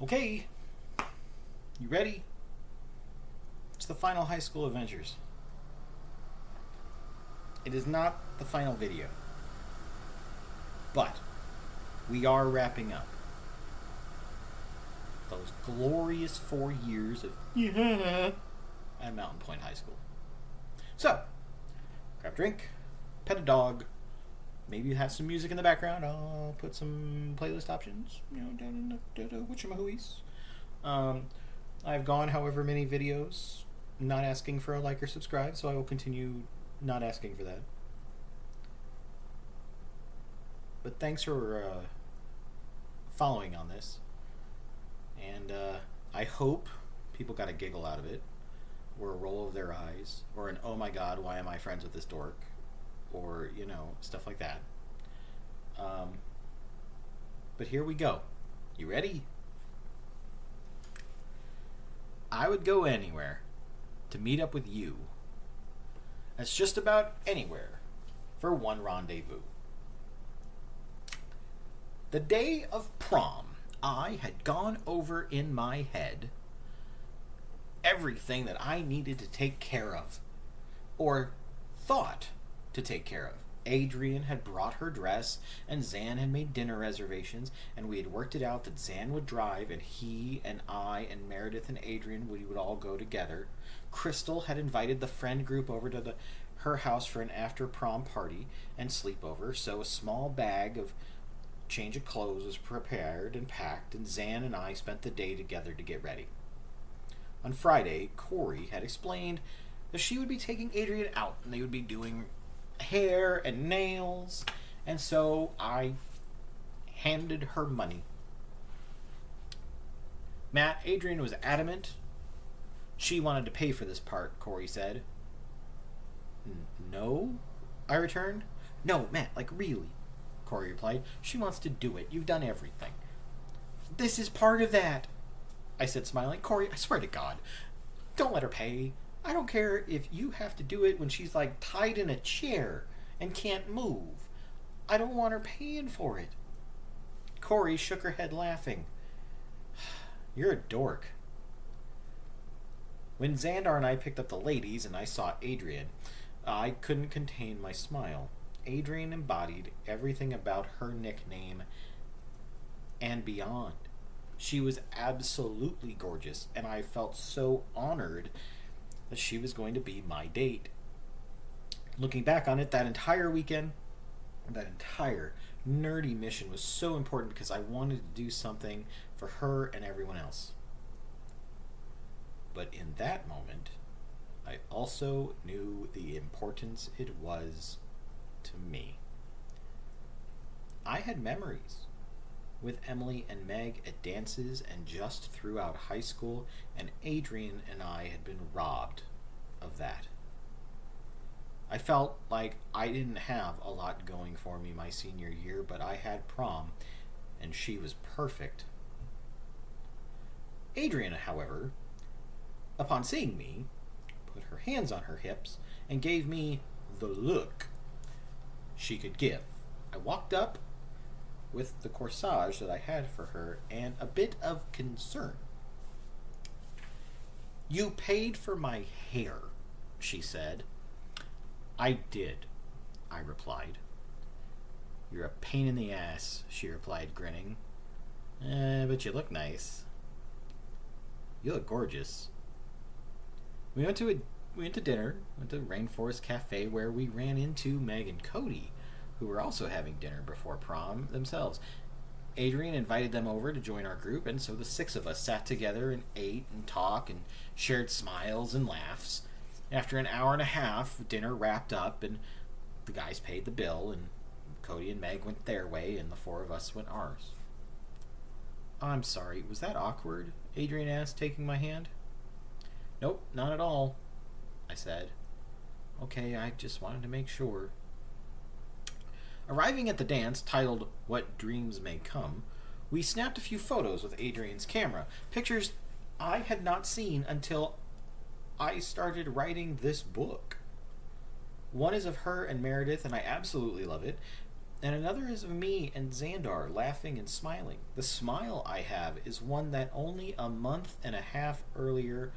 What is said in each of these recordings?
Okay, you ready? It's the final high school adventures. It is not the final video, but we are wrapping up those glorious 4 years of at Mountain Pointe High School. So, grab a drink, pet a dog, maybe have some music in the background. I'll put some playlist options, down in the whatchamahooies. I've gone however many videos not asking for a like or subscribe, so I will continue not asking for that. But thanks for following on this. And I hope people got a giggle out of it, or a roll of their eyes, or an oh my god, why am I friends with this dork? Or, stuff like that. But here we go. You ready? I would go anywhere to meet up with you. That's just about anywhere for one rendezvous. The day of prom, I had gone over in my head everything that I needed to take care of, or thought to take care of. Adrian had brought her dress, and Zan had made dinner reservations, and we had worked it out that Zan would drive, and he and I and Meredith and Adrian we would all go together. Crystal had invited the friend group over to her house for an after prom party and sleepover, so a small bag of change of clothes was prepared and packed, and Zan and I spent the day together to get ready. On Friday, Corey had explained that she would be taking Adrian out, and they would be doing hair and nails, and so I handed her money. Matt, Adrian was adamant she wanted to pay for this part, Corey said. No? I returned. No, Matt, really, Corey replied. She wants to do it. You've done everything. This is part of that, I said, smiling. Corey, I swear to God, don't let her pay. I don't care if you have to do it when she's tied in a chair and can't move. I don't want her paying for it. Corey shook her head, laughing. You're a dork. When Xandar and I picked up the ladies and I saw Adrian, I couldn't contain my smile. Adrian embodied everything about her nickname and beyond. She was absolutely gorgeous, and I felt so honored that she was going to be my date. Looking back on it, that entire weekend, that entire nerdy mission was so important because I wanted to do something for her and everyone else. But in that moment, I also knew the importance it was to me. I had memories with Emily and Meg at dances and just throughout high school, and Adrian and I had been robbed of that. I felt like I didn't have a lot going for me my senior year, but I had prom, and she was perfect. Adrian, however, upon seeing me, put her hands on her hips and gave me the look she could give. I walked up with the corsage that I had for her and a bit of concern. You paid for my hair, she said. I did, I replied. You're a pain in the ass, she replied, grinning. But you look nice. You look gorgeous. We went to dinner, went to Rainforest Cafe, where we ran into Meg and Cody, who were also having dinner before prom themselves. Adrian invited them over to join our group, and so the six of us sat together and ate and talked and shared smiles and laughs. After an hour and a half, dinner wrapped up, and the guys paid the bill, and Cody and Meg went their way, and the four of us went ours. I'm sorry, was that awkward? Adrian asked, taking my hand. Nope, not at all, I said. Okay, I just wanted to make sure. Arriving at the dance, titled What Dreams May Come, we snapped a few photos with Adrian's camera, pictures I had not seen until I started writing this book. One is of her and Meredith, and I absolutely love it. and another is of me and Xandar laughing and smiling. The smile I have is one that only a month and a half earlier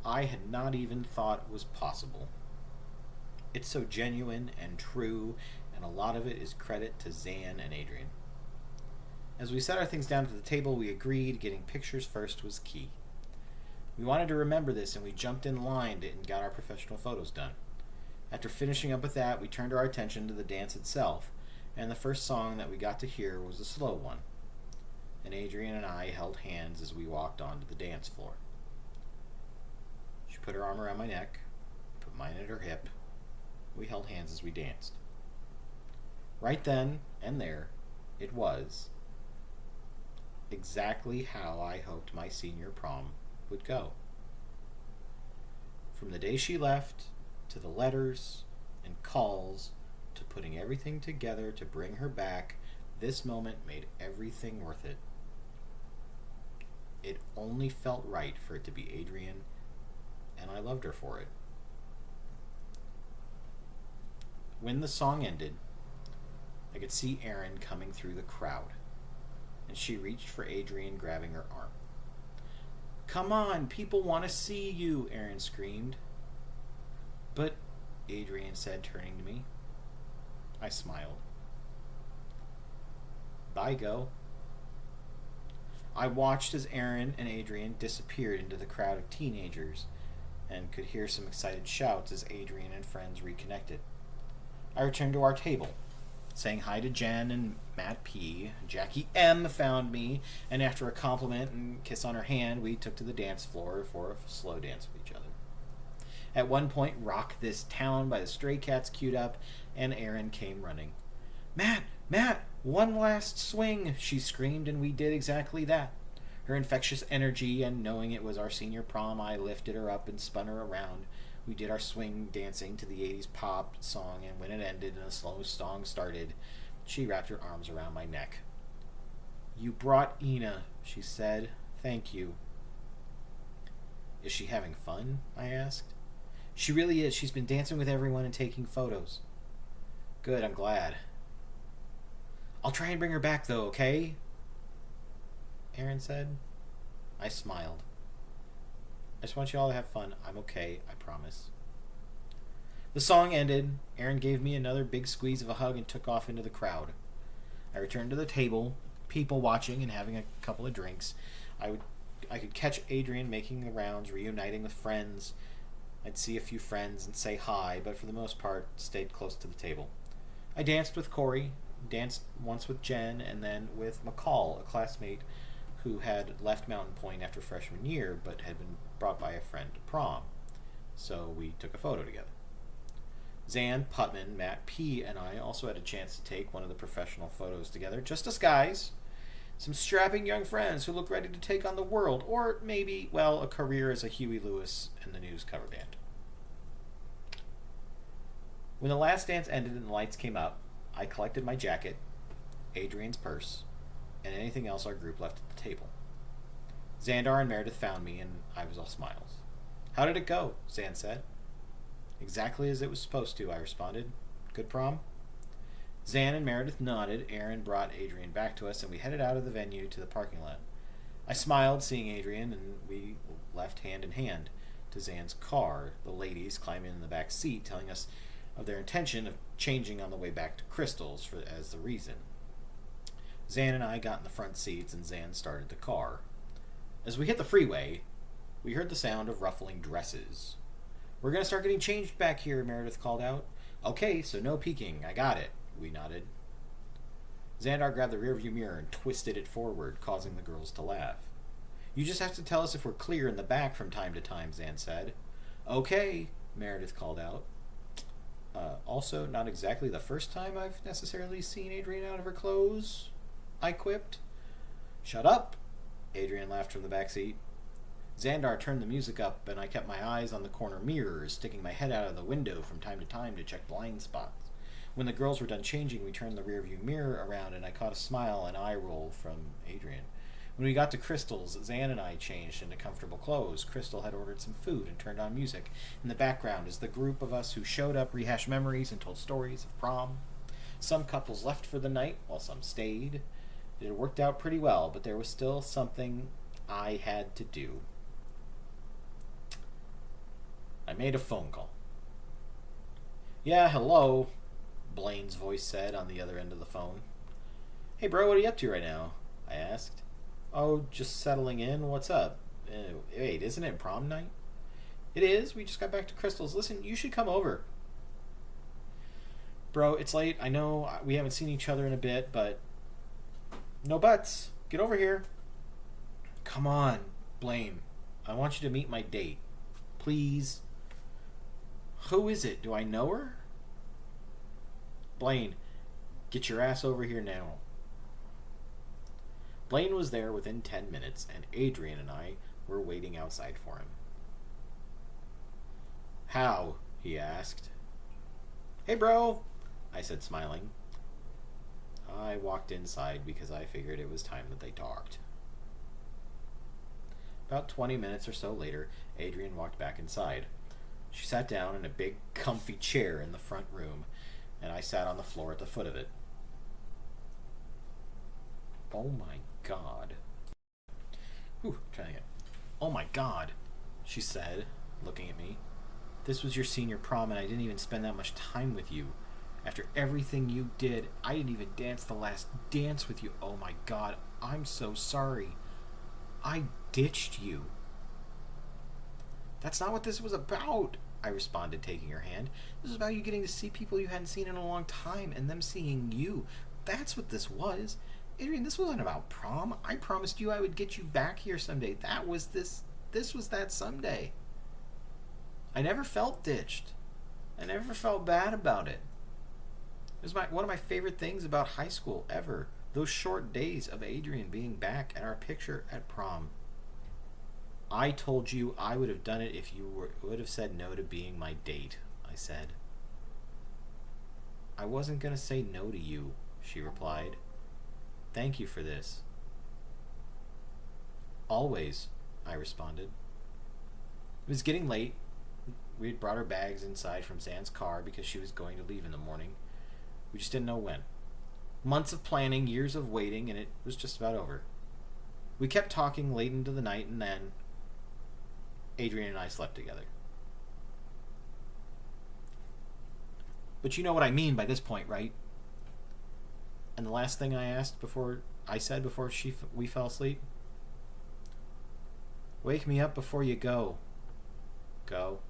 I had not even thought was possible. It's so genuine and true, and a lot of it is credit to Zan and Adrian. As we set our things down at the table, we agreed getting pictures first was key. We wanted to remember this, and we jumped in line and got our professional photos done. After finishing up with that, we turned our attention to the dance itself, and the first song that we got to hear was a slow one. And Adrian and I held hands as we walked onto the dance floor. She put her arm around my neck, put mine at her hip. We held hands as we danced. Right then and there, it was exactly how I hoped my senior prom would go. From the day she left, to the letters and calls, to putting everything together to bring her back, this moment made everything worth it. It only felt right for it to be Adrian, and I loved her for it. When the song ended, I could see Erin coming through the crowd, and she reached for Adrian, grabbing her arm. "Come on, people want to see you," Erin screamed. "But," Adrian said, turning to me. I smiled. "Bye, go." I watched as Erin and Adrian disappeared into the crowd of teenagers, and could hear some excited shouts as Adrian and friends reconnected. I returned to our table, saying hi to Jen and Matt P. Jackie M. found me, and after a compliment and kiss on her hand, we took to the dance floor for a slow dance with each other. At one point, "Rock This Town" by the Stray Cats queued up, and Erin came running. Matt, one last swing," she screamed, and we did exactly that. Her infectious energy, and knowing it was our senior prom, I lifted her up and spun her around. We did our swing dancing to the 80s pop song, and when it ended and a slow song started, she wrapped her arms around my neck. "You brought Ina," she said. "Thank you." "Is she having fun?" I asked. "She really is. She's been dancing with everyone and taking photos." "Good, I'm glad." "I'll try and bring her back, though, okay?" Erin said. I smiled. "I just want you all to have fun. I'm okay, I promise." The song ended. Erin gave me another big squeeze of a hug and took off into the crowd. I returned to the table, people watching and having a couple of drinks. I could catch Adrian making the rounds, reuniting with friends. I'd see a few friends and say hi, but for the most part, stayed close to the table. I danced with Corey, danced once with Jen, and then with McCall, a classmate who had left Mountain Pointe after freshman year, but had been brought by a friend to prom. So we took a photo together. Zan, Putman, Matt P., and I also had a chance to take one of the professional photos together, just as guys. Some strapping young friends who look ready to take on the world, or maybe, well, a career as a Huey Lewis in the News cover band. When the last dance ended and the lights came up, I collected my jacket, Adrian's purse, and anything else our group left at the table. Xandar and Meredith found me, and I was all smiles. "How did it go?" Zan said. "Exactly as it was supposed to," I responded. "Good prom?" Zan and Meredith nodded. Erin brought Adrian back to us, and we headed out of the venue to the parking lot. I smiled, seeing Adrian, and we left hand in hand to Zan's car, the ladies climbing in the back seat, telling us of their intention of changing on the way back to Crystal's as the reason. Zan and I got in the front seats, and Zan started the car. As we hit the freeway, we heard the sound of ruffling dresses. "We're going to start getting changed back here," Meredith called out. "Okay, so no peeking. I got it," we nodded. Xandar grabbed the rearview mirror and twisted it forward, causing the girls to laugh. "You just have to tell us if we're clear in the back from time to time," Zan said. "Okay," Meredith called out. Also, not exactly the first time I've necessarily seen Adrian out of her clothes," I quipped. "Shut up," Adrian laughed from the back seat. Xandar turned the music up, and I kept my eyes on the corner mirrors, sticking my head out of the window from time to time to check blind spots. When the girls were done changing, we turned the rearview mirror around, and I caught a smile and eye roll from Adrian. When we got to Crystal's, Zan and I changed into comfortable clothes. Crystal had ordered some food and turned on music. In the background, as the group of us who showed up rehashed memories and told stories of prom. Some couples left for the night while some stayed. It had worked out pretty well, but there was still something I had to do. I made a phone call. "Yeah, hello," Blaine's voice said on the other end of the phone. "Hey, bro, what are you up to right now?" I asked. "Oh, just settling in. What's up? Wait, isn't it prom night?" "It is. We just got back to Crystal's. Listen, you should come over." "Bro, it's late. I know we haven't seen each other in a bit, but..." "No buts. Get over here." "Come on, Blaine. I want you to meet my date. Please." "Who is it? Do I know her?" "Blaine, get your ass over here now." Blaine was there within 10 minutes, and Adrian and I were waiting outside for him. "How?" he asked. "Hey, bro," I said, smiling. I walked inside because I figured it was time that they talked. About 20 minutes or so later, Adrian walked back inside. She sat down in a big, comfy chair in the front room, and I sat on the floor at the foot of it. "Oh my God." Trying again. "Oh my God," she said, looking at me. "This was your senior prom, and I didn't even spend that much time with you. After everything you did, I didn't even dance the last dance with you. Oh my God, I'm so sorry. I ditched you." "That's not what this was about," I responded, taking her hand. "This was about you getting to see people you hadn't seen in a long time, and them seeing you. That's what this was. Adrian, this wasn't about prom. I promised you I would get you back here someday. That was this. This was that someday. I never felt ditched. I never felt bad about it. It was one of my favorite things about high school ever. Those short days of Adrian being back and our picture at prom. I told you I would have done it if you would have said no to being my date," I said. "I wasn't going to say no to you," she replied. "Thank you for this." "Always," I responded. It was getting late. We had brought our bags inside from Zan's car because she was going to leave in the morning. We just didn't know when. Months of planning, years of waiting, and it was just about over. We kept talking late into the night, and then Adrian and I slept together. But you know what I mean by this point, right? And the last thing I said before we fell asleep? "Wake me up before you go." Go.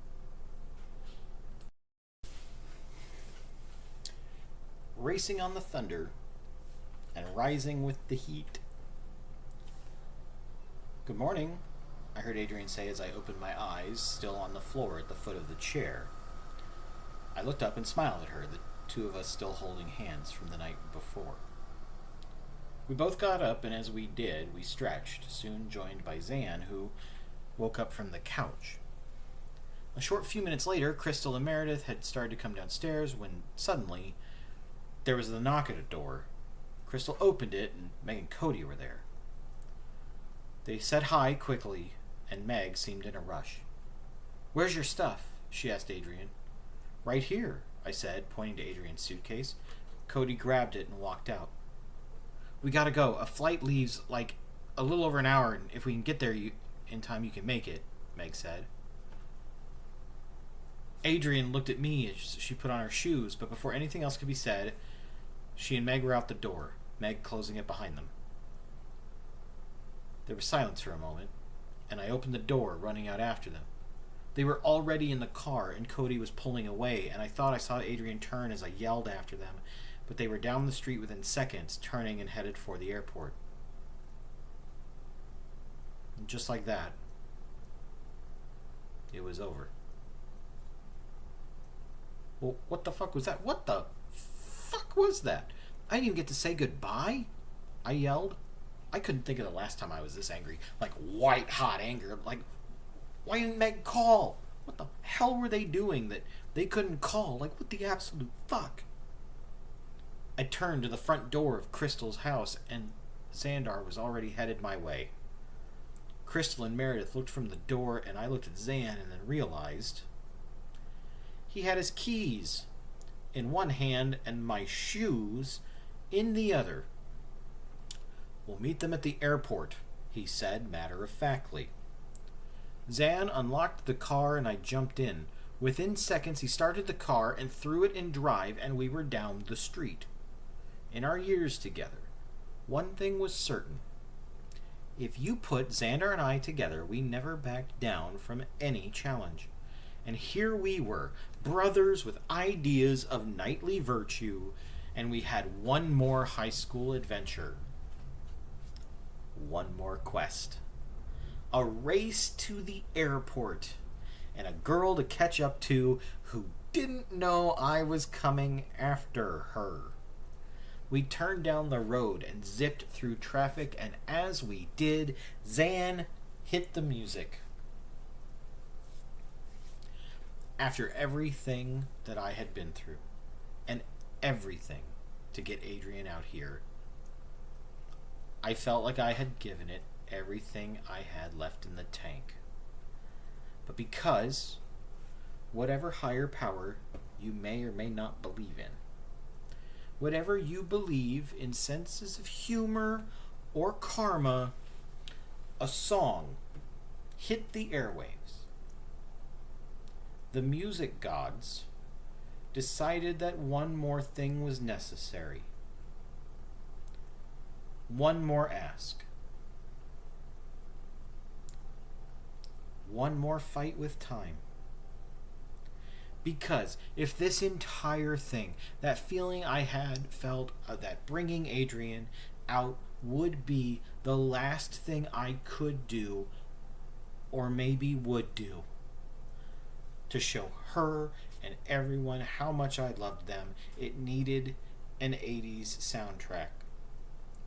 Racing on the thunder and rising with the heat. "Good morning," I heard Adrian say as I opened my eyes, still on the floor at the foot of the chair. I looked up and smiled at her, the two of us still holding hands from the night before. We both got up, and as we did, we stretched, soon joined by Zan, who woke up from the couch. A short few minutes later, Crystal and Meredith had started to come downstairs when suddenly there was a knock at a door. Crystal opened it, and Meg and Cody were there. They said hi quickly, and Meg seemed in a rush. "Where's your stuff?" she asked Adrian. "Right here," I said, pointing to Adrian's suitcase. Cody grabbed it and walked out. "We gotta go. A flight leaves, like, a little over an hour, and if we can get there in time, you can make it," Meg said. Adrian looked at me as she put on her shoes, but before anything else could be said, she and Meg were out the door, Meg closing it behind them. There was silence for a moment, and I opened the door, running out after them. They were already in the car, and Cody was pulling away, and I thought I saw Adrian turn as I yelled after them, but they were down the street within seconds, turning and headed for the airport. And just like that, it was over. Well, what the fuck was that? What the fuck was that? I didn't even get to say goodbye, I yelled. I couldn't think of the last time I was this angry. Like, white hot anger. Like, why didn't Meg call? What the hell were they doing that they couldn't call? Like, what the absolute fuck? I turned to the front door of Crystal's house, and Xandar was already headed my way. Crystal and Meredith looked from the door, and I looked at Zan and then realized he had his keys. in one hand and my shoes in the other. "We'll meet them at the airport," he said matter-of-factly. Zan unlocked the car and I jumped in. Within seconds, he started the car and threw it in drive, and we were down the street. In our years together, one thing was certain. If you put Xander and I together, we never backed down from any challenge. And here we were, brothers with ideas of knightly virtue, and we had one more high school adventure. One more quest. A race to the airport, and a girl to catch up to who didn't know I was coming after her. We turned down the road and zipped through traffic, and as we did, Zan hit the music. After everything that I had been through, and everything to get Adrian out here, I felt like I had given it everything I had left in the tank. But because, whatever higher power you may or may not believe in, whatever you believe in senses of humor or karma, a song hit the airwaves. The music gods decided that one more thing was necessary. One more ask. One more fight with time. Because if this entire thing, that feeling I had felt that bringing Adrian out would be the last thing I could do, or maybe would do, to show her and everyone how much I loved them, it needed an 80s soundtrack.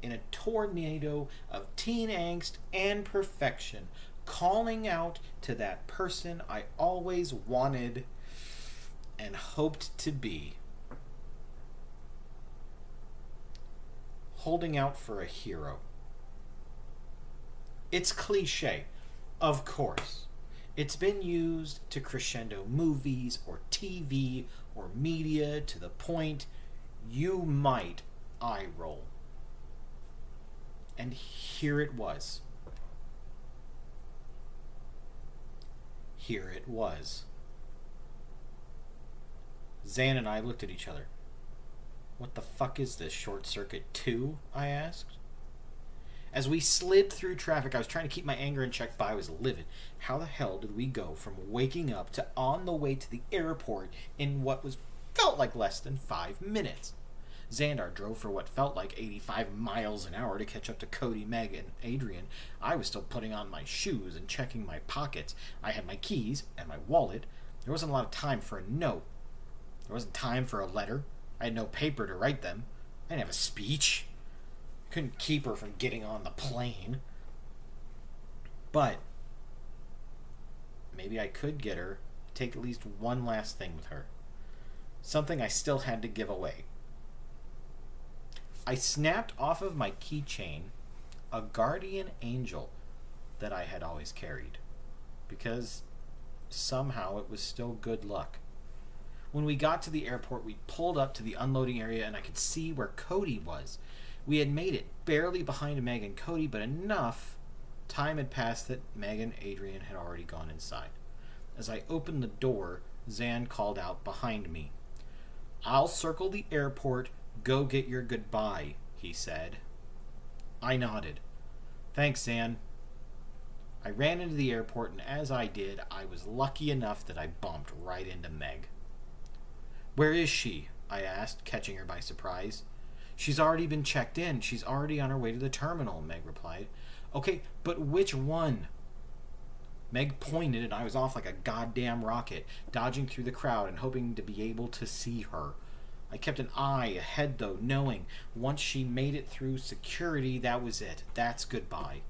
In a tornado of teen angst and perfection, calling out to that person I always wanted and hoped to be. Holding out for a hero. It's cliche, of course. It's been used to crescendo movies or TV or media to the point you might eye roll. And here it was. Here it was. Zan and I looked at each other. "What the fuck is this, Short Circuit 2? I asked. As we slid through traffic, I was trying to keep my anger in check, but I was livid. How the hell did we go from waking up to on the way to the airport in what felt like less than 5 minutes? Xandar drove for what felt like 85 miles an hour to catch up to Cody, Meg, and Adrian. I was still putting on my shoes and checking my pockets. I had my keys and my wallet. There wasn't a lot of time for a note. There wasn't time for a letter. I had no paper to write them. I didn't have a speech. Couldn't keep her from getting on the plane. But maybe I could get her to take at least one last thing with her. Something I still had to give away. I snapped off of my keychain a guardian angel that I had always carried, because somehow it was still good luck. When we got to the airport, we pulled up to the unloading area and I could see where Cody was. We had made it barely behind Meg and Cody, but enough time had passed that Meg and Adrian had already gone inside. As I opened the door, Zan called out behind me. "I'll circle the airport. Go get your goodbye," he said. I nodded. "Thanks, Zan." I ran into the airport, and as I did, I was lucky enough that I bumped right into Meg. "Where is she?" I asked, catching her by surprise. "She's already been checked in. She's already on her way to the terminal," Meg replied. "Okay, but which one?" Meg pointed, and I was off like a goddamn rocket, dodging through the crowd and hoping to be able to see her. I kept an eye ahead, though, knowing once she made it through security, that was it. That's goodbye.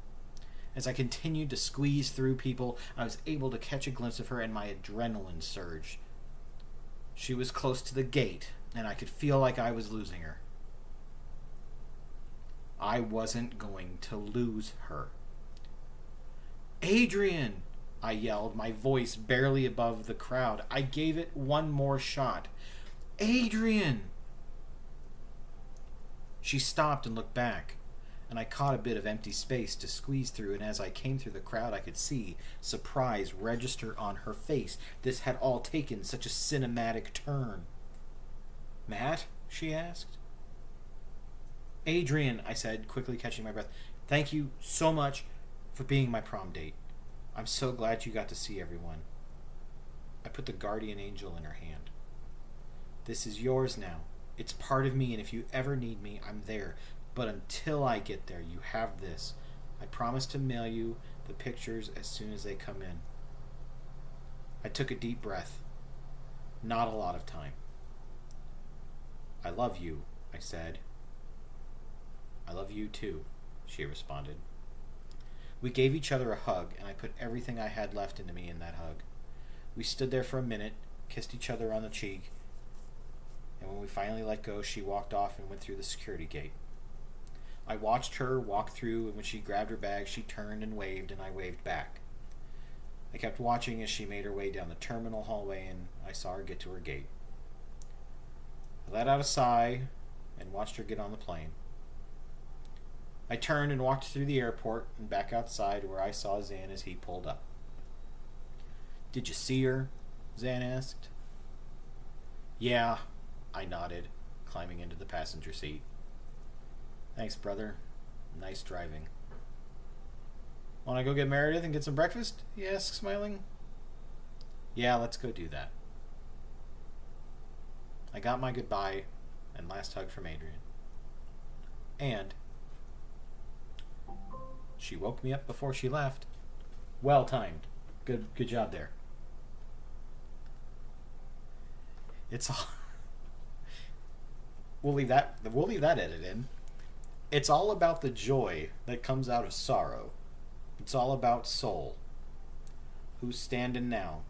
As I continued to squeeze through people, I was able to catch a glimpse of her, and my adrenaline surged. She was close to the gate, and I could feel like I was losing her. I wasn't going to lose her. "Adrian!" I yelled, my voice barely above the crowd. I gave it one more shot. Adrian! She stopped and looked back, and I caught a bit of empty space to squeeze through, and as I came through the crowd I could see surprise register on her face. This had all taken such a cinematic turn. Matt? She asked. Adrian, I said, quickly catching my breath. Thank you so much for being my prom date. I'm so glad you got to see everyone. I put the guardian angel in her hand. This is yours now. It's part of me, and if you ever need me, I'm there. But until I get there, you have this. I promise to mail you the pictures as soon as they come in. I took a deep breath. Not a lot of time. I love you, I said. I love you too, she responded. We gave each other a hug, and I put everything I had left into me in that hug. We stood there for a minute, kissed each other on the cheek, and when we finally let go, she walked off and went through the security gate. I watched her walk through, and when she grabbed her bag, she turned and waved, and I waved back. I kept watching as she made her way down the terminal hallway, and I saw her get to her gate. I let out a sigh and watched her get on the plane. I turned and walked through the airport and back outside where I saw Zan as he pulled up. Did you see her? Zan asked. Yeah, I nodded, climbing into the passenger seat. Thanks, brother. Nice driving. Want to go get Meredith and get some breakfast? He asked, smiling. Yeah, let's go do that. I got my goodbye and last hug from Adrian. And she woke me up before she left. Well timed. Good job there. It's all we'll leave that edit in. It's all about the joy that comes out of sorrow. It's all about soul. Who's standing now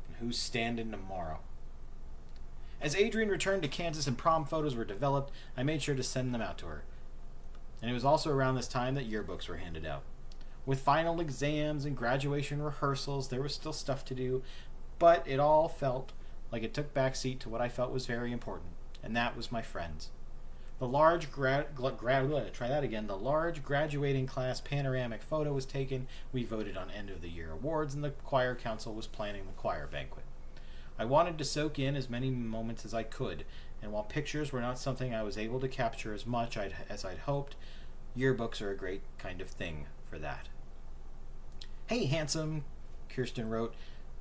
and who's standing tomorrow. As Adrian returned to Kansas and prom photos were developed, I made sure to send them out to her. And it was also around this time that yearbooks were handed out. With final exams and graduation rehearsals, there was still stuff to do, but it all felt like it took backseat to what I felt was very important, and that was my friends. The large the large graduating class panoramic photo was taken. We voted on end of the year awards, and the choir council was planning the choir banquet. I wanted to soak in as many moments as I could, and while pictures were not something I was able to capture as much as I'd hoped, yearbooks are a great kind of thing for that. Hey, handsome, Kirsten wrote,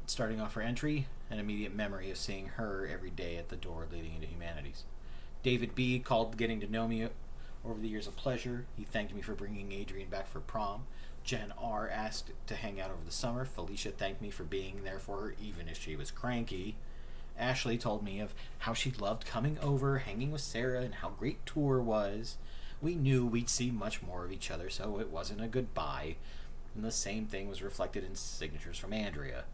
starting off her entry, an immediate memory of seeing her every day at the door leading into humanities. David B. called getting to know me over the years a pleasure. He thanked me for bringing Adrian back for prom. Jen R. asked to hang out over the summer. Felicia thanked me for being there for her even if she was cranky. Ashley told me of how she loved coming over, hanging with Sarah, and how great tour was. We knew we'd see much more of each other, so it wasn't a goodbye. And the same thing was reflected in signatures from Andrea.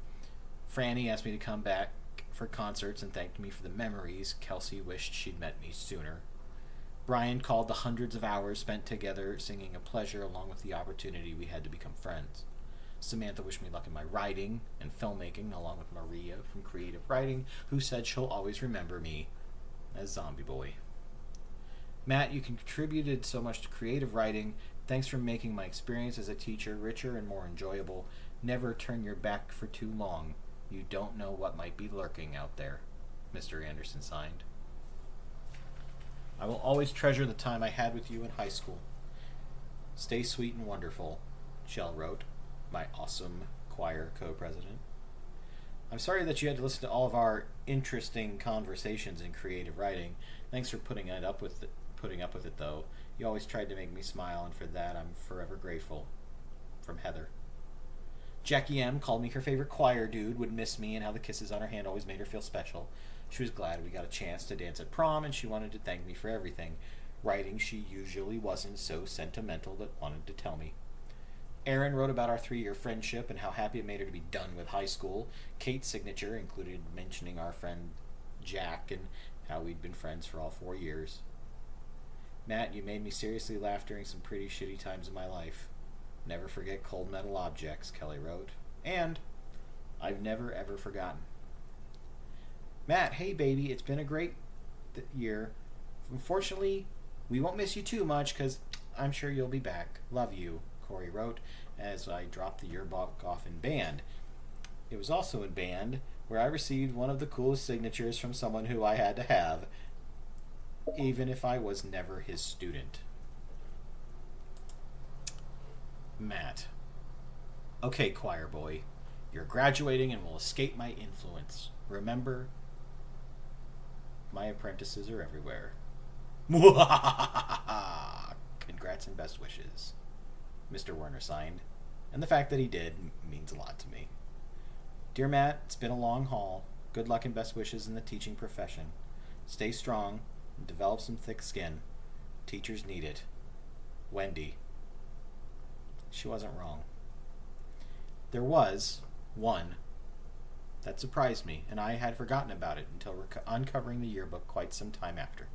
Franny asked me to come back for concerts and thanked me for the memories. Kelsey wished she'd met me sooner. Brian called the hundreds of hours spent together singing a pleasure along with the opportunity we had to become friends. Samantha wished me luck in my writing and filmmaking along with Maria from Creative Writing, who said she'll always remember me as Zombie Boy. Matt, you contributed so much to creative writing. Thanks for making my experience as a teacher richer and more enjoyable. Never turn your back for too long. You don't know what might be lurking out there. Mr. Anderson signed. I will always treasure the time I had with you in high school. Stay sweet and wonderful, Shell wrote, my awesome choir co-president. I'm sorry that you had to listen to all of our interesting conversations in creative writing. Thanks for putting up with it, though. You always tried to make me smile, and for that I'm forever grateful. From Heather. Jackie M. called me her favorite choir dude, would miss me, and how the kisses on her hand always made her feel special. She was glad we got a chance to dance at prom, and she wanted to thank me for everything. Writing, she usually wasn't so sentimental but wanted to tell me. Aaron wrote about our 3-year friendship and how happy it made her to be done with high school. Kate's signature included mentioning our friend Jack and how we'd been friends for all 4 years. Matt, you made me seriously laugh during some pretty shitty times in my life. Never forget cold metal objects, Kelly wrote. And I've never ever forgotten. Matt, hey baby, it's been a great year. Unfortunately, we won't miss you too much because I'm sure you'll be back. Love you, Corey wrote as I dropped the yearbook off in band. It was also in band where I received one of the coolest signatures from someone who I had to have, even if I was never his student. Matt. Okay, choir boy. You're graduating and will escape my influence. Remember, my apprentices are everywhere. Congrats and best wishes. Mr. Werner signed, and the fact that he did means a lot to me. Dear Matt, it's been a long haul. Good luck and best wishes in the teaching profession. Stay strong and develop some thick skin. Teachers need it. Wendy. She wasn't wrong. There was one that surprised me, and I had forgotten about it until uncovering the yearbook quite some time after.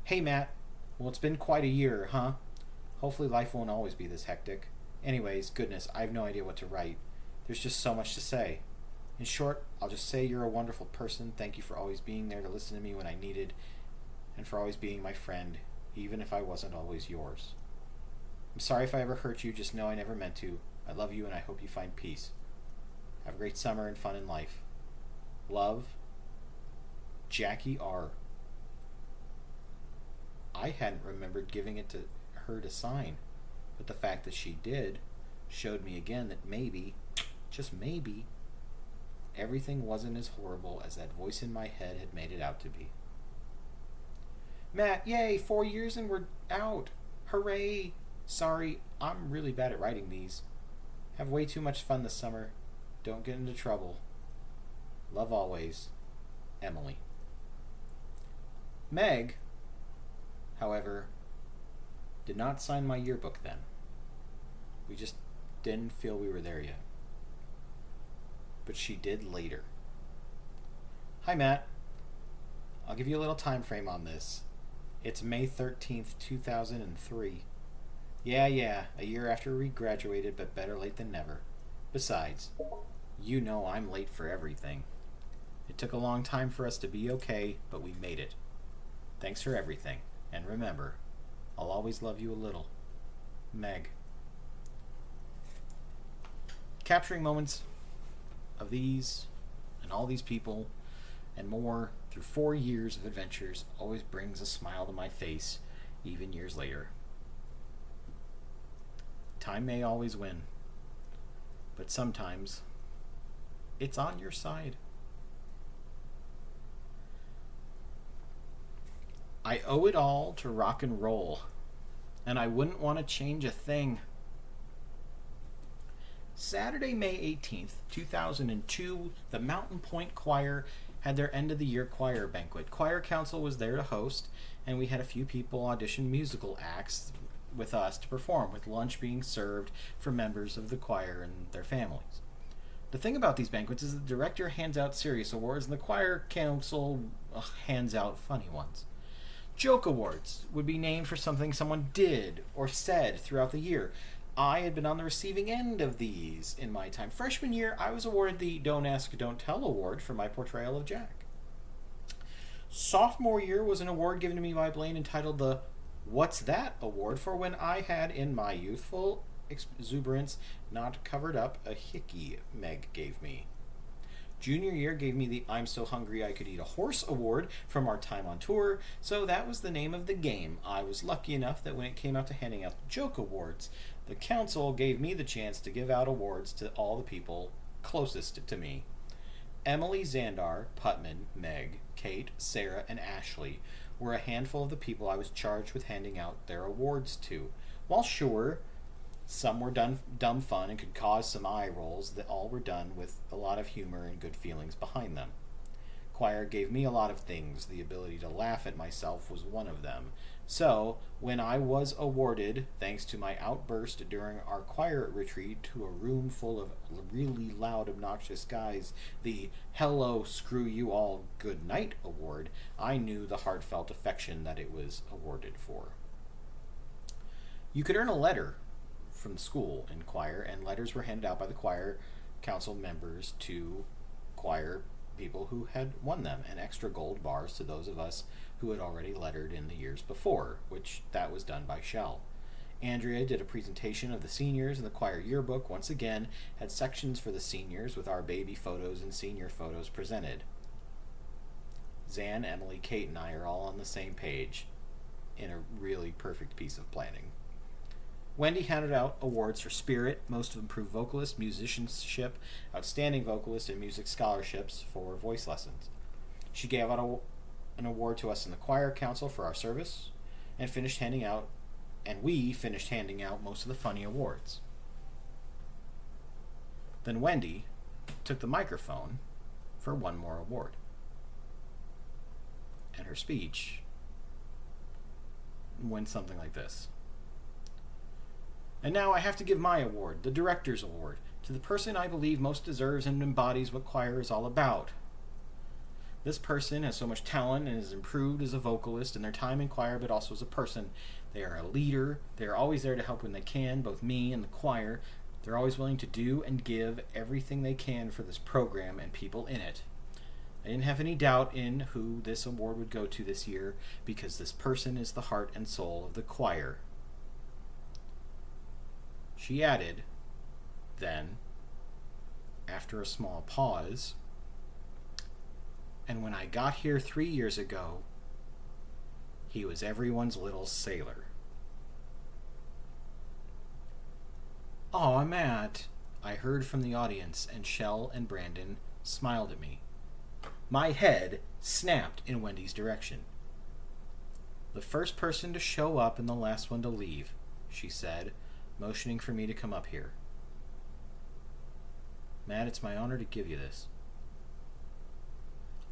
Hey, Matt. Well, it's been quite a year, huh? Hopefully life won't always be this hectic. Anyways, goodness, I have no idea what to write. There's just so much to say. In short, I'll just say you're a wonderful person. Thank you for always being there to listen to me when I needed, and for always being my friend, even if I wasn't always yours. I'm sorry if I ever hurt you. Just know I never meant to. I love you, and I hope you find peace. Have a great summer and fun in life. Love, Jackie R. I hadn't remembered giving it to her to sign, but the fact that she did showed me again that maybe, just maybe, everything wasn't as horrible as that voice in my head had made it out to be. Matt, yay, 4 years and we're out. Hooray. Sorry, I'm really bad at writing these. Have way too much fun this summer. Don't get into trouble. Love always, Emily. Meg, however, did not sign my yearbook then. We just didn't feel we were there yet. But she did later. Hi, Matt. I'll give you a little time frame on this. It's May 13th, 2003. Yeah, a year after we graduated, but better late than never. Besides, you know I'm late for everything. It took a long time for us to be okay, but we made it. Thanks for everything. And remember, I'll always love you a little. Meg. Capturing moments of these and all these people and more through 4 years of adventures always brings a smile to my face, even years later. Time may always win, but sometimes it's on your side. I owe it all to rock and roll, and I wouldn't want to change a thing. Saturday, May 18th, 2002, the Mountain Pointe Choir had their end of the year choir banquet. Choir Council was there to host, and we had a few people audition musical acts with us to perform, with lunch being served for members of the choir and their families. The thing about these banquets is the director hands out serious awards and the choir council hands out funny ones. Joke awards would be named for something someone did or said throughout the year. I had been on the receiving end of these in my time. Freshman year, I was awarded the Don't Ask, Don't Tell award for my portrayal of Jack. Sophomore year was an award given to me by Blaine entitled the What's That award for when I had, in my youthful exuberance, not covered up a hickey Meg gave me. Junior year gave me the I'm So Hungry I Could Eat a Horse award from our time on tour, so that was the name of the game. I was lucky enough that when it came out to handing out the joke awards, the council gave me the chance to give out awards to all the people closest to me. Emily, Xandar, Putman, Meg, Kate, Sarah, and Ashley were a handful of the people I was charged with handing out their awards to. While sure, some were dumb fun and could cause some eye rolls, that all were done with a lot of humor and good feelings behind them. Choir gave me a lot of things. The ability to laugh at myself was one of them. So, when I was awarded, thanks to my outburst during our choir retreat to a room full of really loud, obnoxious guys, the Hello, Screw You All, Good Night award, I knew the heartfelt affection that it was awarded for. You could earn a letter from the school in choir, and letters were handed out by the choir council members to choir people who had won them, and extra gold bars to those of us who had already lettered in the years before, which that was done by Shell. Andrea did a presentation of the seniors, and the choir yearbook once again had sections for the seniors with our baby photos and senior photos presented. Zan, Emily, Kate, and I are all on the same page in a really perfect piece of planning. Wendy handed out awards for Spirit, Most Improved Vocalist, Musicianship, Outstanding Vocalist, and Music Scholarships for voice lessons. She gave out an award to us in the Choir Council for our service, and we finished handing out most of the funny awards. Then Wendy took the microphone for one more award. And her speech went something like this. And now I have to give my award, the Director's Award, to the person I believe most deserves and embodies what choir is all about. This person has so much talent and has improved as a vocalist in their time in choir, but also as a person. They are a leader. They are always there to help when they can, both me and the choir. They're always willing to do and give everything they can for this program and people in it. I didn't have any doubt in who this award would go to this year, because this person is the heart and soul of the choir. She added, then, after a small pause, and when I got here 3 years ago, he was everyone's little sailor. Aw, Matt, I heard from the audience, and Shell and Brandon smiled at me. My head snapped in Wendy's direction. The first person to show up and the last one to leave, she said, motioning for me to come up here. Matt, it's my honor to give you this.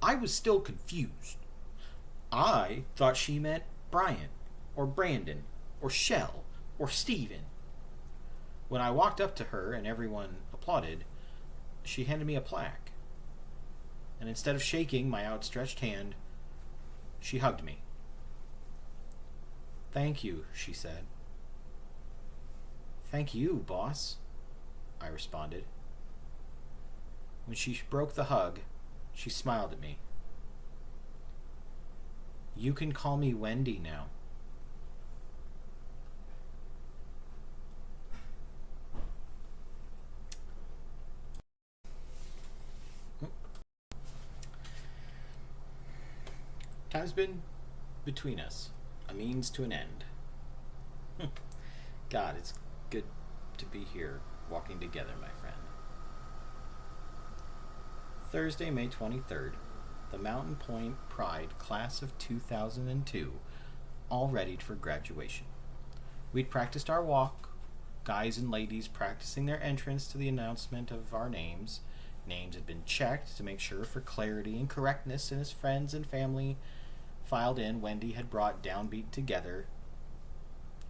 I was still confused. I thought she meant Brian, or Brandon, or Shell, or Steven. When I walked up to her and everyone applauded, she handed me a plaque. And instead of shaking my outstretched hand, she hugged me. Thank you, she said. Thank you, boss, I responded. When she broke the hug, she smiled at me. You can call me Wendy now. Time's been between us, a means to an end. God, it's good to be here, walking together, my friend. Thursday, May 23rd, the Mountain Pointe Pride Class of 2002, all readied for graduation. We'd practiced our walk, guys and ladies practicing their entrance to the announcement of our names. Names had been checked to make sure for clarity and correctness, and as friends and family filed in, Wendy had brought Downbeat together.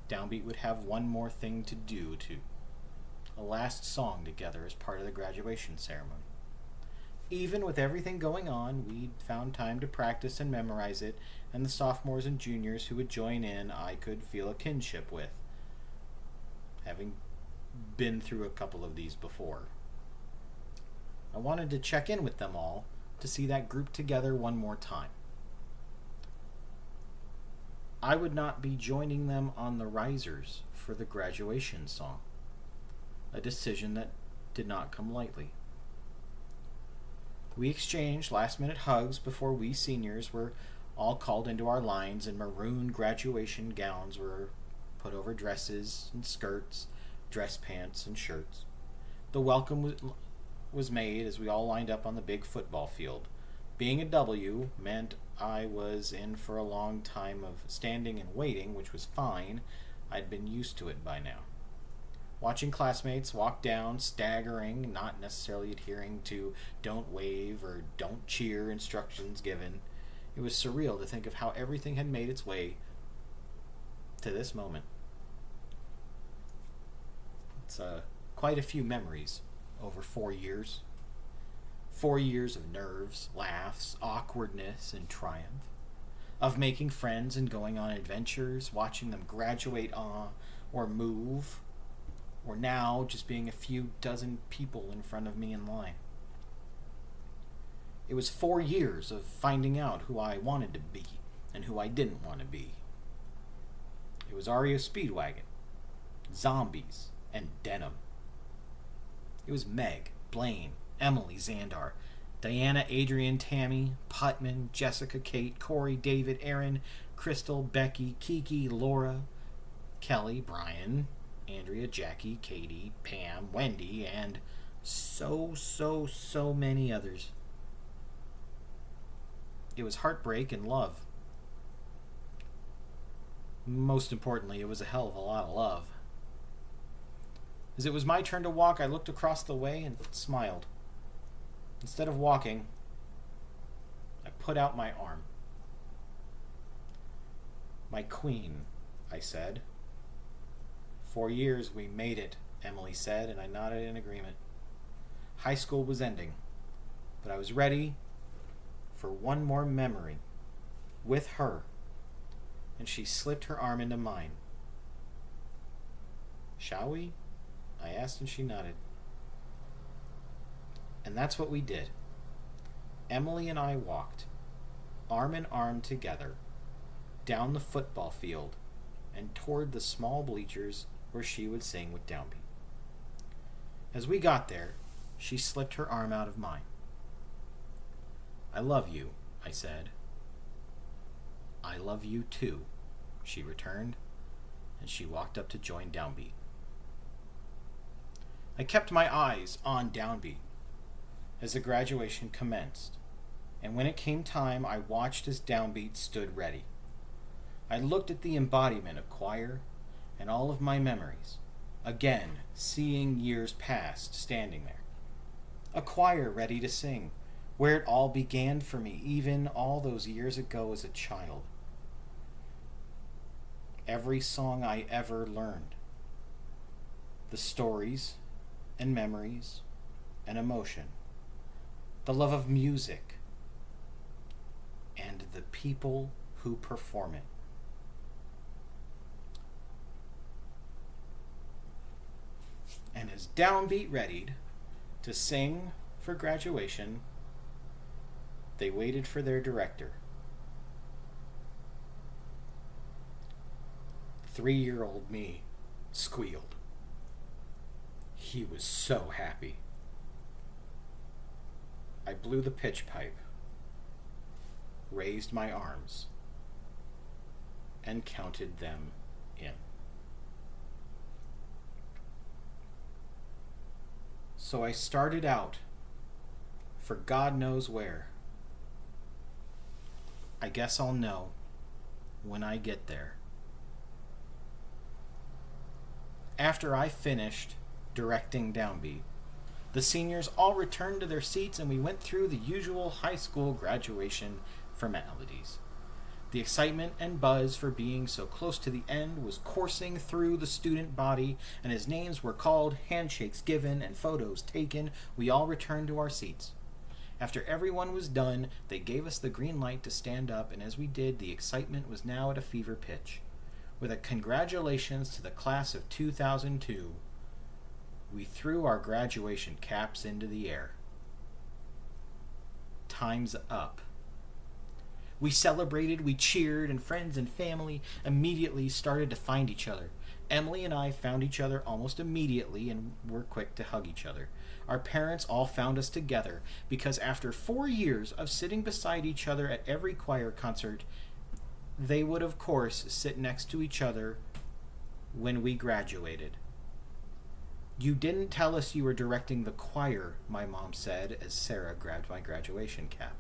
Downbeat would have one more thing to do, a last song together as part of the graduation ceremony. Even with everything going on, we'd found time to practice and memorize it, and the sophomores and juniors who would join in I could feel a kinship with, having been through a couple of these before. I wanted to check in with them all to see that group together one more time. I would not be joining them on the risers for the graduation song, a decision that did not come lightly. We exchanged last-minute hugs before we seniors were all called into our lines, and maroon graduation gowns were put over dresses and skirts, dress pants and shirts. The welcome was made as we all lined up on the big football field. Being a W meant I was in for a long time of standing and waiting, which was fine. I'd been used to it by now. Watching classmates walk down, staggering, not necessarily adhering to don't wave or don't cheer instructions given, it was surreal to think of how everything had made its way to this moment. It's quite a few memories over 4 years. 4 years of nerves, laughs, awkwardness, and triumph. Of making friends and going on adventures, watching them graduate or move, or now just being a few dozen people in front of me in line. It was 4 years of finding out who I wanted to be and who I didn't want to be. It was REO Speedwagon, zombies, and denim. It was Meg, Blaine, Emily, Xandar, Diana, Adrian, Tammy, Putman, Jessica, Kate, Corey, David, Aaron, Crystal, Becky, Kiki, Laura, Kelly, Brian, Andrea, Jackie, Katie, Pam, Wendy, and so many others. It was heartbreak and love. Most importantly, it was a hell of a lot of love. As it was my turn to walk, I looked across the way and smiled. Instead of walking, I put out my arm. My queen, I said. 4 years we made it, Emily said, and I nodded in agreement. High school was ending, but I was ready for one more memory with her, and she slipped her arm into mine. Shall we? I asked, and she nodded. And that's what we did. Emily and I walked, arm in arm together, down the football field and toward the small bleachers where she would sing with Downbeat. As we got there, she slipped her arm out of mine. I love you, I said. I love you too, she returned, and she walked up to join Downbeat. I kept my eyes on Downbeat as the graduation commenced, and when it came time, I watched as Downbeat stood ready. I looked at the embodiment of choir and all of my memories, again seeing years past standing there. A choir ready to sing, where it all began for me, even all those years ago as a child. Every song I ever learned, the stories and memories and emotion, the love of music, and the people who perform it. And as Downbeat readied to sing for graduation, they waited for their director. 3-year-old me squealed. He was so happy. I blew the pitch pipe, raised my arms, and counted them in. So I started out for God knows where. I guess I'll know when I get there. After I finished directing Downbeat, the seniors all returned to their seats and we went through the usual high school graduation formalities. The excitement and buzz for being so close to the end was coursing through the student body, and as names were called, handshakes given, and photos taken, we all returned to our seats. After everyone was done, they gave us the green light to stand up, and as we did, the excitement was now at a fever pitch. With a congratulations to the class of 2002, we threw our graduation caps into the air. Time's up. We celebrated, we cheered, and friends and family immediately started to find each other. Emily and I found each other almost immediately and were quick to hug each other. Our parents all found us together because after 4 years of sitting beside each other at every choir concert, they would, of course, sit next to each other when we graduated. You didn't tell us you were directing the choir, my mom said as Sarah grabbed my graduation cap.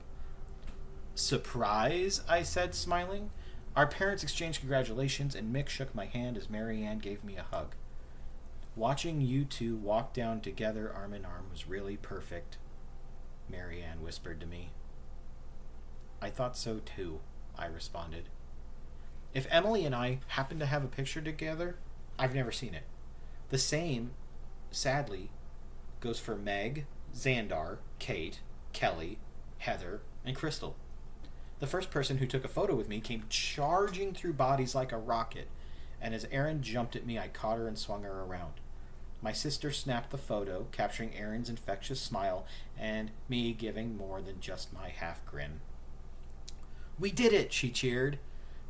Surprise, I said, smiling. Our parents exchanged congratulations, and Mick shook my hand as Mary Ann gave me a hug. Watching you two walk down together arm in arm was really perfect, Mary Ann whispered to me. I thought so too, I responded. If Emily and I happen to have a picture together, I've never seen it. The same, sadly, goes for Meg, Xandar, Kate, Kelly, Heather, and Crystal. The first person who took a photo with me came charging through bodies like a rocket, and as Erin jumped at me, I caught her and swung her around. My sister snapped the photo, capturing Aaron's infectious smile and me giving more than just my half grin. "We did it!" she cheered.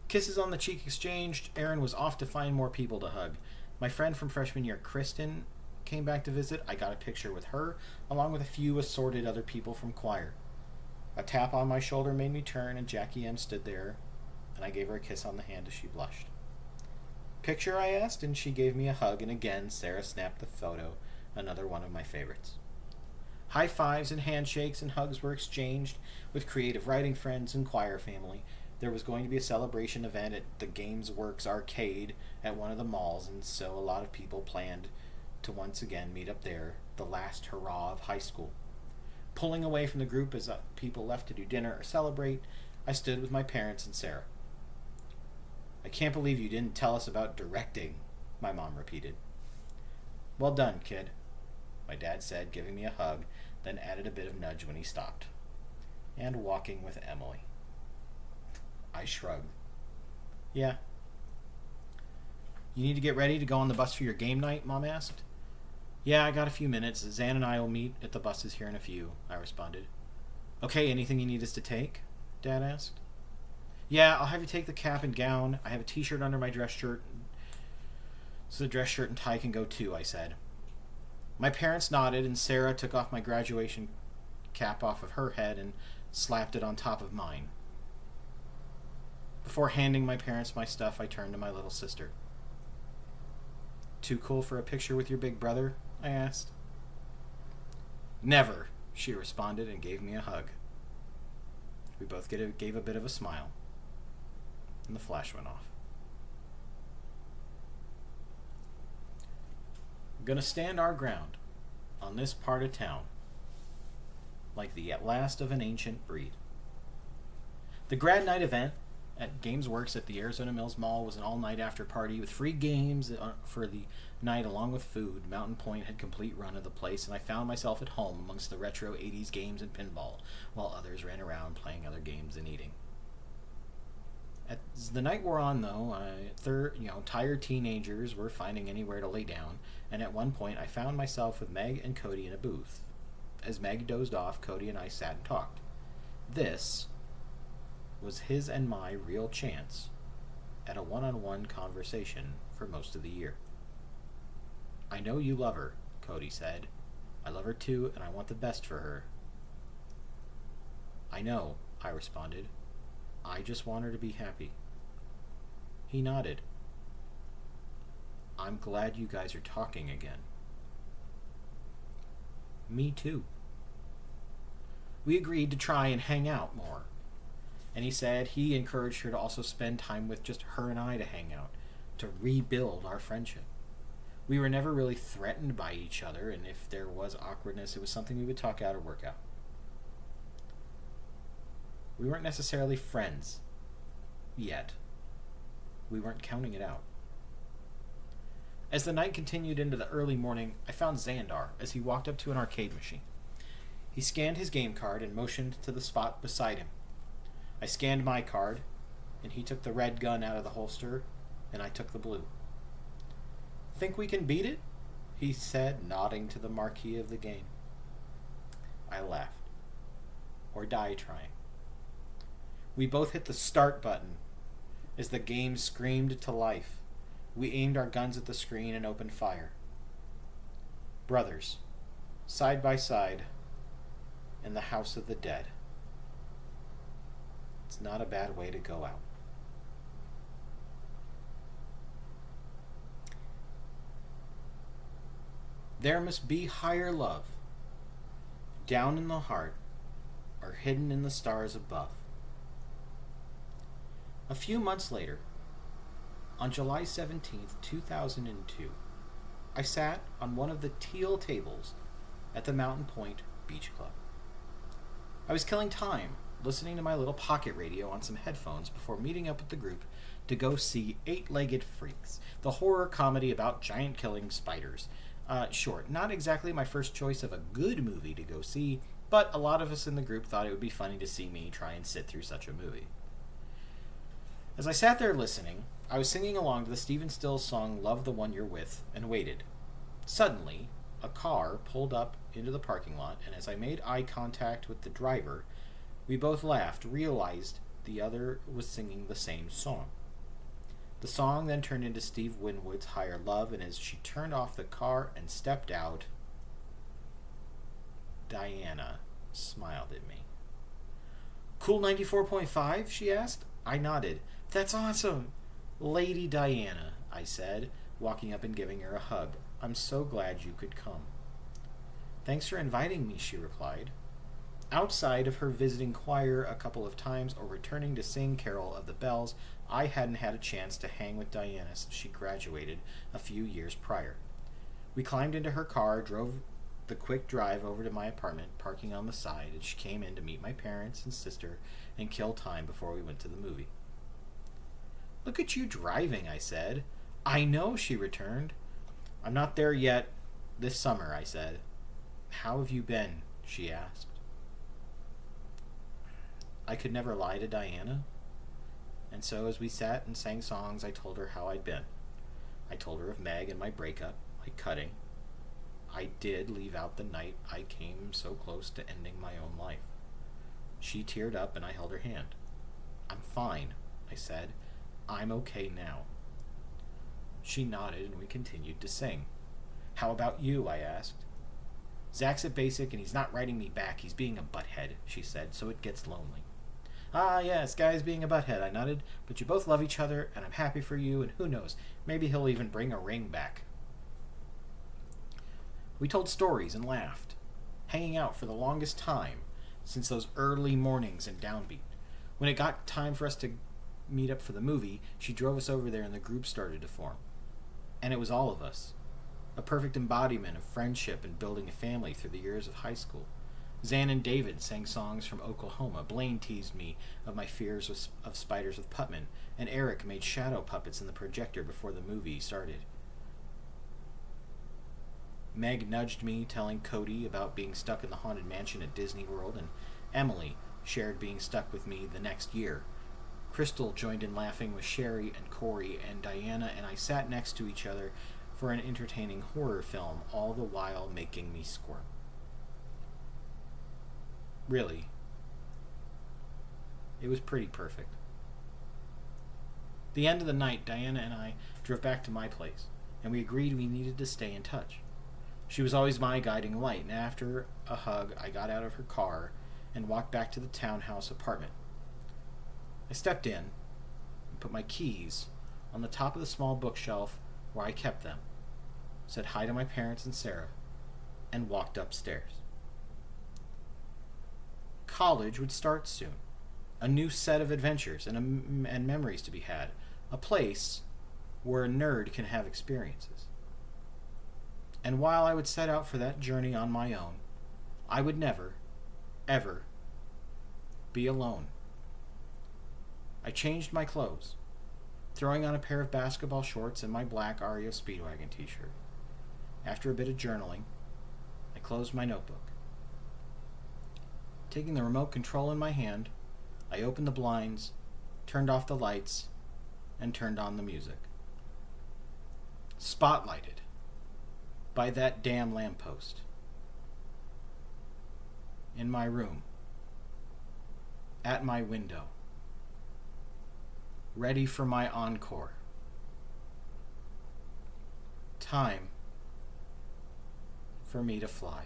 Kisses on the cheek exchanged, Aaron was off to find more people to hug. My friend from freshman year, Kristen, came back to visit. I got a picture with her, along with a few assorted other people from choir. A tap on my shoulder made me turn, and Jackie M. stood there, and I gave her a kiss on the hand as she blushed. "Picture?" I asked, and she gave me a hug, and again Sarah snapped the photo, another one of my favorites. High fives and handshakes and hugs were exchanged with creative writing friends and choir family. There was going to be a celebration event at the Games Works arcade at one of the malls, and so a lot of people planned to once again meet up there, the last hurrah of high school. Pulling away from the group as people left to do dinner or celebrate, I stood with my parents and Sarah. "I can't believe you didn't tell us about directing," my mom repeated. "Well done, kid," my dad said, giving me a hug, then added a bit of nudge when he stopped. "And walking with Emily." I shrugged. "Yeah." "You need to get ready to go on the bus for your game night?" Mom asked. "Yeah, I got a few minutes. Zan and I will meet at the buses here in a few," I responded. "Okay, anything you need us to take?" Dad asked. "Yeah, I'll have you take the cap and gown. I have a t-shirt under my dress shirt, so the dress shirt and tie can go too," I said. My parents nodded, and Sarah took off my graduation cap off of her head and slapped it on top of mine. Before handing my parents my stuff, I turned to my little sister. "Too cool for a picture with your big brother?" I asked. "Never," she responded and gave me a hug. We both gave a bit of a smile, and the flash went off. "We're gonna stand our ground on this part of town, like the last of an ancient breed." The grad night event at Games Works at the Arizona Mills Mall was an all-night after-party with free games for the night along with food. Mountain Pointe had complete run of the place, and I found myself at home amongst the retro 80s games and pinball, while others ran around playing other games and eating. As the night wore on, though, tired teenagers were finding anywhere to lay down, and at one point I found myself with Meg and Cody in a booth. As Meg dozed off, Cody and I sat and talked. This was his and my real chance at a one-on-one conversation for most of the year. "I know you love her," Cody said. "I love her too, and I want the best for her." "I know," I responded. "I just want her to be happy." He nodded. "I'm glad you guys are talking again." "Me too." We agreed to try and hang out more, and he said he encouraged her to also spend time with just her and I to hang out, to rebuild our friendship. We were never really threatened by each other, and if there was awkwardness, it was something we would talk out or work out. We weren't necessarily friends yet. We weren't counting it out. As the night continued into the early morning, I found Xandar as he walked up to an arcade machine. He scanned his game card and motioned to the spot beside him. I scanned my card, and he took the red gun out of the holster, and I took the blue. "Think we can beat it?" he said, nodding to the marquee of the game. I laughed. "Or die trying." We both hit the start button as the game screamed to life. We aimed our guns at the screen and opened fire. Brothers, side by side, in the house of the dead. It's not a bad way to go out. There must be higher love, down in the heart, or hidden in the stars above. A few months later, on July 17th, 2002, I sat on one of the teal tables at the Mountain Pointe Beach Club. I was killing time, listening to my little pocket radio on some headphones before meeting up with the group to go see Eight-Legged Freaks, the horror comedy about giant killing spiders. Sure, not exactly my first choice of a good movie to go see, but a lot of us in the group thought it would be funny to see me try and sit through such a movie. As I sat there listening, I was singing along to the Stephen Stills song Love the One You're With, and waited. Suddenly, a car pulled up into the parking lot, and as I made eye contact with the driver, we both laughed, realized the other was singing the same song. The song then turned into Steve Winwood's Higher Love, and as she turned off the car and stepped out, Diana smiled at me. Cool 94.5? She asked. I nodded. That's awesome! Lady Diana, I said, walking up and giving her a hug. I'm so glad you could come. Thanks for inviting me, she replied. Outside of her visiting choir a couple of times or returning to sing Carol of the Bells, I hadn't had a chance to hang with Diana since she graduated a few years prior. We climbed into her car, drove the quick drive over to my apartment, parking on the side, and she came in to meet my parents and sister and kill time before we went to the movie. Look at you driving, I said. I know, she returned. I'm not there yet. This summer, I said. How have you been? She asked. I could never lie to Diana, and so as we sat and sang songs, I told her how I'd been. I told her of Meg and my breakup, my cutting. I did leave out the night I came so close to ending my own life. She teared up and I held her hand. I'm fine, I said. I'm okay now. She nodded and we continued to sing. How about you? I asked. Zach's at basic and he's not writing me back. He's being a butthead, she said, so it gets lonely. Ah, yes, guy's being a butthead, I nodded, but you both love each other and I'm happy for you, and who knows, maybe he'll even bring a ring back. We told stories and laughed, hanging out for the longest time since those early mornings in Downbeat. When it got time for us to meet up for the movie, she drove us over there and the group started to form. And it was all of us. A perfect embodiment of friendship and building a family through the years of high school. Zan and David sang songs from Oklahoma. Blaine teased me of my fears of spiders with Putman. And Eric made shadow puppets in the projector before the movie started. Meg nudged me, telling Cody about being stuck in the Haunted Mansion at Disney World, and Emily shared being stuck with me the next year. Crystal joined in laughing with Sherry and Corey, and Diana and I sat next to each other for an entertaining horror film, all the while making me squirm. Really, it was pretty perfect. The end of the night, Diana and I drove back to my place, and we agreed we needed to stay in touch. She was always my guiding light, and after a hug, I got out of her car and walked back to the townhouse apartment. I stepped in and put my keys on the top of the small bookshelf where I kept them, said hi to my parents and Sarah, and walked upstairs. College would start soon. A new set of adventures and memories to be had. A place where a nerd can have experiences. And while I would set out for that journey on my own, I would never, ever be alone. I changed my clothes, throwing on a pair of basketball shorts and my black Ario Speedwagon t-shirt. After a bit of journaling, I closed my notebook. Taking the remote control in my hand, I opened the blinds, turned off the lights, and turned on the music. Spotlighted by that damn lamppost. In my room, at my window, ready for my encore. Time for me to fly.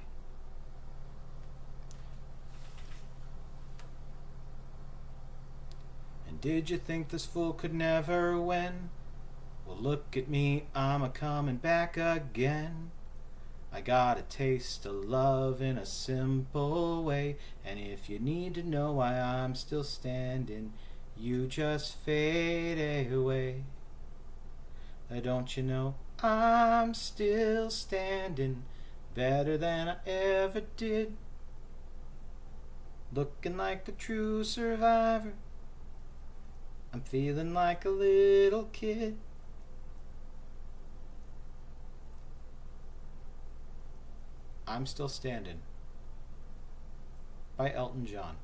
And did you think this fool could never win? Well, look at me, I'm a-comin' back again. I got a taste of love in a simple way, and if you need to know why I'm still standing, you just fade away. Don't you know I'm still standing better than I ever did, looking like a true survivor. I'm feeling like a little kid. I'm Still Standing by Elton John.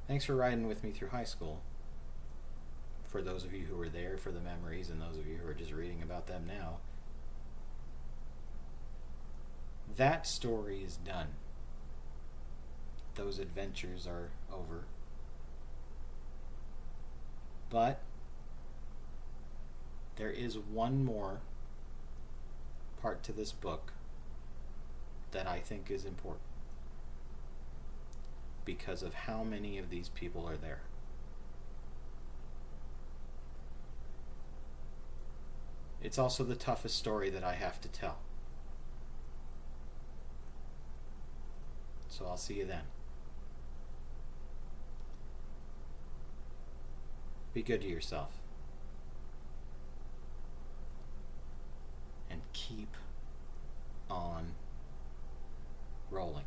Thanks for riding with me through high school. for those of you who were there for the memories and those of you who are just reading about them now, that story is done. Those adventures are over. But there is one more part to this book that I think is important because of how many of these people are there. It's also the toughest story that I have to tell. So I'll see you then. Be good to yourself. And keep on rolling.